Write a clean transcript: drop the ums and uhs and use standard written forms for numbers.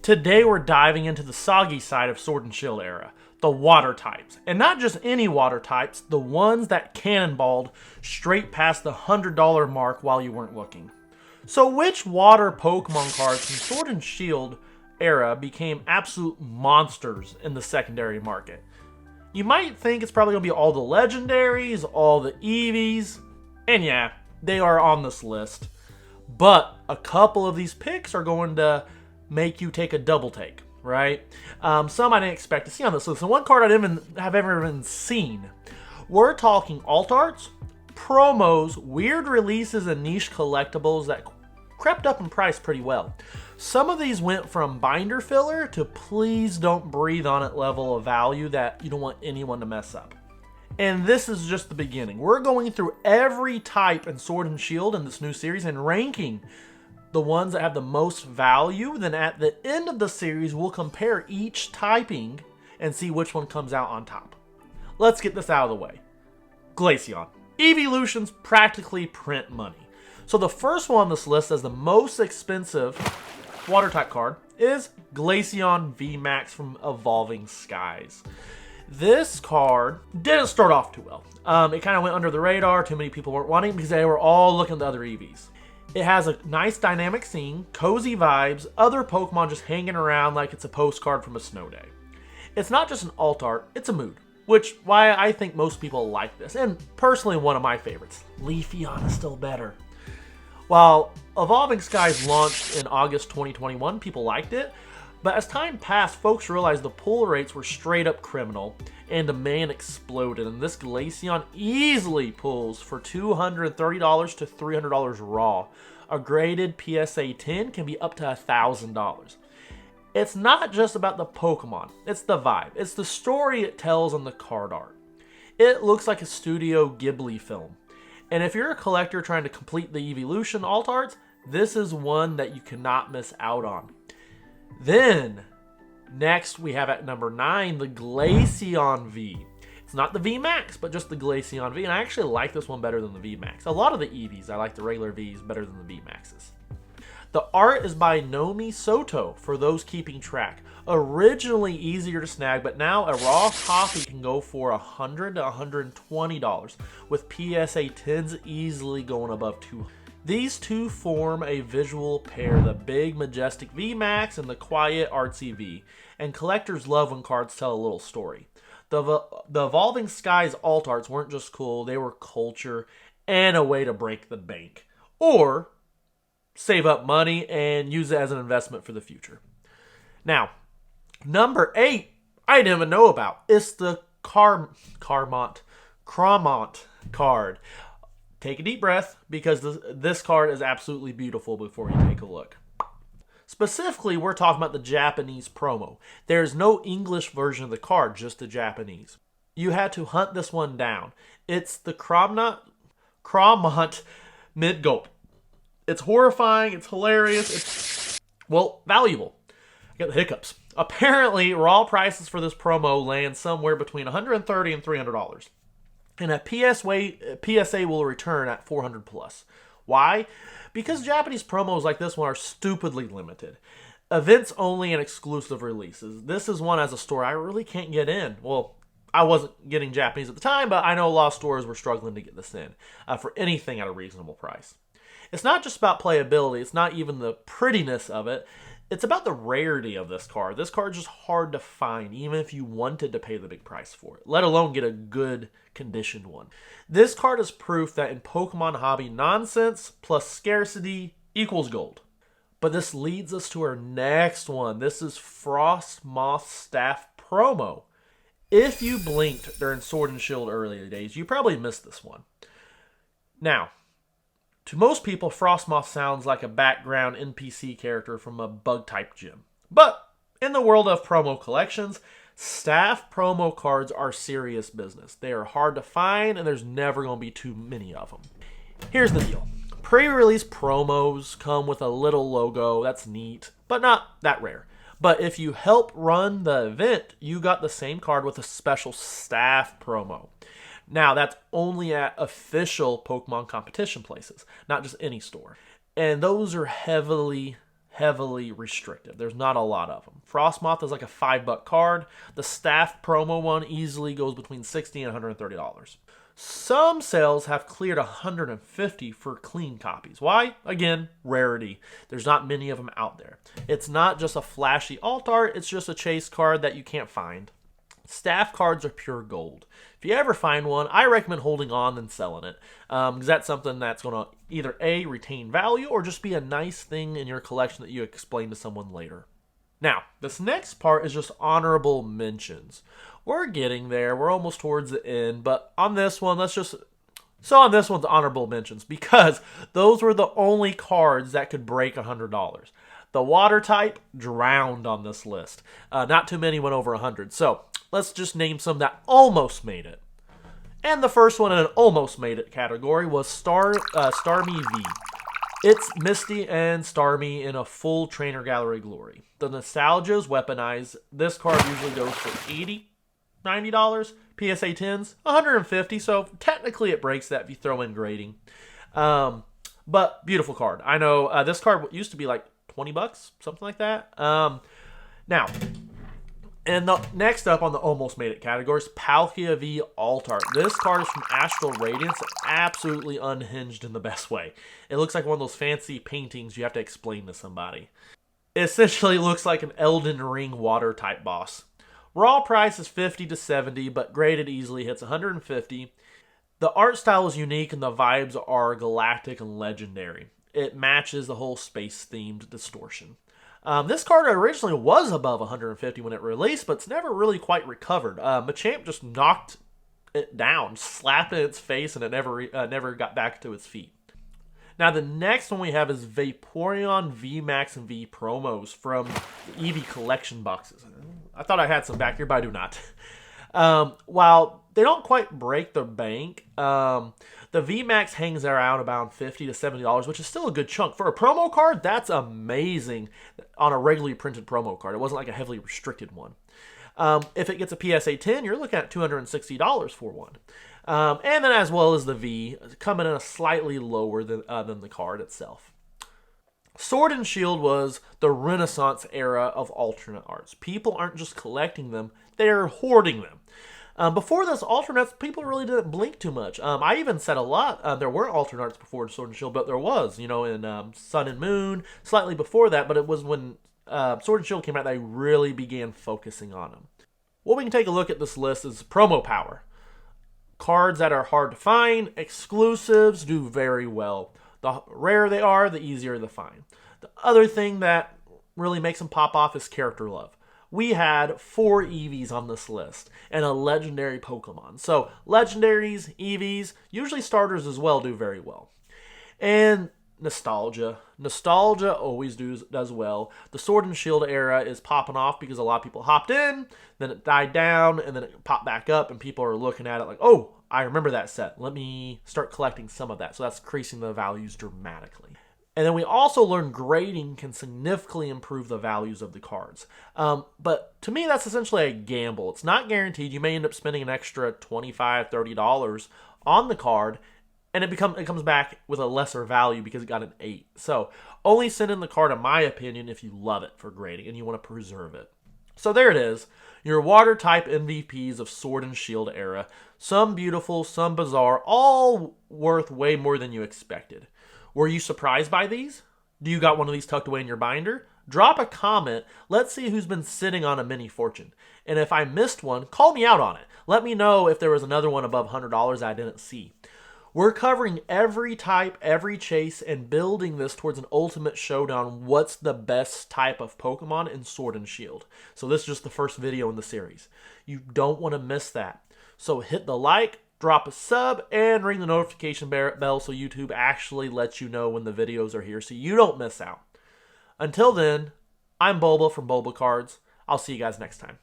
Today we're diving into the soggy side of Sword and Shield era, the water types. And not just any water types, the ones that cannonballed straight past the $100 mark while you weren't looking. So which water Pokemon cards from Sword and Shield era became absolute monsters in the secondary market? You might think it's probably going to be all the legendaries, all the Eevees, and yeah, they are on this list. But a couple of these picks are going to make you take a double take, right? Some I didn't expect to see on this list, and one card I didn't have ever even seen. We're talking alt arts, promos, weird releases, and niche collectibles that crept up in price pretty well. Some of these went from binder filler to please don't breathe on it level of value that you don't want anyone to mess up. And this is just the beginning. We're going through every type in Sword and Shield in this new series and ranking the ones that have the most value. Then at the end of the series, we'll compare each typing and see which one comes out on top. Let's get this out of the way. Glaceon. Eeveelutions practically print money. So the first one on this list as the most expensive water type card is Glaceon VMAX from Evolving Skies. This card didn't start off too well. It kind of went under the radar. Too many people weren't wanting it because they were all looking at the other Eevees. It has a nice dynamic scene, cozy vibes, other Pokemon just hanging around like it's a postcard from a snow day. It's not just an alt art, it's a mood, which why I think most people like this, and personally one of my favorites. Leafeon is still better. While Evolving Skies launched in August 2021, people liked it, but as time passed, folks realized the pull rates were straight up criminal, and demand exploded, and this Glaceon easily pulls for $230 to $300 raw. A graded PSA 10 can be up to $1,000. It's not just about the Pokemon, it's the vibe. It's the story it tells on the card art. It looks like a Studio Ghibli film. And if you're a collector trying to complete the Eeveelution alt arts, this is one that you cannot miss out on. Then, next we have at number 9, the Glaceon V. It's not the VMAX, but just the Glaceon V, and I actually like this one better than the VMAX. A lot of the Eevees, I like the regular Vs better than the VMAXs. The art is by Nomi Soto, for those keeping track. Originally easier to snag, but now a raw copy can go for $100 to $120, with PSA 10s easily going above $200. These two form a visual pair, the big majestic VMAX and the quiet artsy V, and collectors love when cards tell a little story. The Evolving Skies alt arts weren't just cool, they were culture and a way to break the bank. Or save up money and use it as an investment for the future. Now, number 8, I didn't even know about. It's the Cramorant card. Take a deep breath because this card is absolutely beautiful before you take a look. Specifically, we're talking about the Japanese promo. There's no English version of the card, just the Japanese. You had to hunt this one down. It's the Cramorant mid-gulp. It's horrifying, it's hilarious, it's, well, valuable. I got the hiccups. Apparently, raw prices for this promo land somewhere between $130 and $300. And a PSA will return at $400 plus. Why? Because Japanese promos like this one are stupidly limited. Events only and exclusive releases. This is one as a store I really can't get in. Well, I wasn't getting Japanese at the time, but I know a lot of stores were struggling to get this in for anything at a reasonable price. It's not just about playability. It's not even the prettiness of it. It's about the rarity of this card. This card's just hard to find, even if you wanted to pay the big price for it, let alone get a good conditioned one. This card is proof that in Pokemon hobby, nonsense plus scarcity equals gold. But this leads us to our next one. This is Frostmoth Staff promo. If you blinked during Sword and Shield earlier days, you probably missed this one. Now, to most people, Frostmoth sounds like a background NPC character from a bug-type gym. But in the world of promo collections, staff promo cards are serious business. They are hard to find, and there's never going to be too many of them. Here's the deal. Pre-release promos come with a little logo. That's neat, but not that rare. But if you help run the event, you got the same card with a special staff promo. Now, that's only at official Pokemon competition places, not just any store. And those are heavily heavily restricted. There's not a lot of them. Frostmoth is like a $5 card. The staff promo one easily goes between $60 and $130. Some sales have cleared $150 for clean copies. Why? Again, rarity. There's not many of them out there. It's not just a flashy alt art, it's just a chase card that you can't find. Staff cards are pure gold. If you ever find one, I recommend holding on than selling it. Because that's something that's going to either A, retain value, or just be a nice thing in your collection that you explain to someone later. Now, this next part is just honorable mentions. We're getting there. We're almost towards the end. But on this one, on this one's honorable mentions, because those were the only cards that could break $100. The water type drowned on this list. Not too many went over 100. So let's just name some that almost made it. And the first one in an almost made it category was Starmie V. It's Misty and Starmie in a full trainer gallery glory. The nostalgia is weaponized. This card usually goes for $80, $90. PSA 10s, $150. So technically it breaks that if you throw in grading. But beautiful card. I know this card used to be like $20, something like that. Now, and the next up on the almost made it category is Palkia V Alt Art. This card is from Astral Radiance, absolutely unhinged in the best way. It looks like one of those fancy paintings you have to explain to somebody. It essentially looks like an Elden Ring water type boss. Raw price is $50 to $70, but graded easily hits $150. The art style is unique and the vibes are galactic and legendary. It matches the whole space-themed distortion. This card originally was above $150 when it released, but it's never really quite recovered. Machamp just knocked it down, slapped it in its face, and it never got back to its feet. Now, the next one we have is Vaporeon VMAX and V promos from the Eevee collection boxes. I thought I had some back here, but I do not. While they don't quite break the bank, the VMAX hangs around about $50 to $70, which is still a good chunk. For a promo card, that's amazing on a regularly printed promo card. It wasn't like a heavily restricted one. If it gets a PSA 10, you're looking at $260 for one. And then as well as the V, coming in a slightly lower than the card itself. Sword and Shield was the Renaissance era of alternate arts. People aren't just collecting them, they're hoarding them. Before this, alternates, people really didn't blink too much. I even said a lot. There were alternates before Sword and Shield, but there was, in Sun and Moon, slightly before that, but it was when Sword and Shield came out that I really began focusing on them. What we can take a look at this list is promo power. Cards that are hard to find, exclusives do very well. The rarer they are, the easier to find. The other thing that really makes them pop off is character love. We had 4 Eevees on this list and a legendary Pokemon. So legendaries, Eevees, usually starters as well do very well. And nostalgia. Nostalgia always does well. The Sword and Shield era is popping off because a lot of people hopped in, then it died down, and then it popped back up, and people are looking at it like, oh, I remember that set. Let me start collecting some of that. So that's increasing the values dramatically. And then we also learned grading can significantly improve the values of the cards. But to me, that's essentially a gamble. It's not guaranteed. You may end up spending an extra $25, $30 on the card, and it comes back with a lesser value because it got an 8. So only send in the card, in my opinion, if you love it for grading and you want to preserve it. So there it is. Your water type MVPs of Sword and Shield era. Some beautiful, some bizarre, all worth way more than you expected. Were you surprised by these? Do you got one of these tucked away in your binder? Drop a comment. Let's see who's been sitting on a mini fortune. And if I missed one, call me out on it. Let me know if there was another one above $100 I didn't see. We're covering every type, every chase, and building this towards an ultimate showdown. What's the best type of Pokemon in Sword and Shield? So this is just the first video in the series. You don't want to miss that. So hit the like, drop a sub, and ring the notification bell so YouTube actually lets you know when the videos are here so you don't miss out. Until then, I'm Bulba from Bulba Cards. I'll see you guys next time.